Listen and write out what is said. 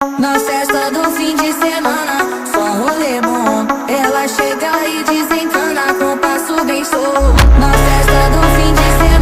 Na festa do fim de semana, só rolê bom. Ela chega e desencana com passo bem solto. Na festa do fim de semana.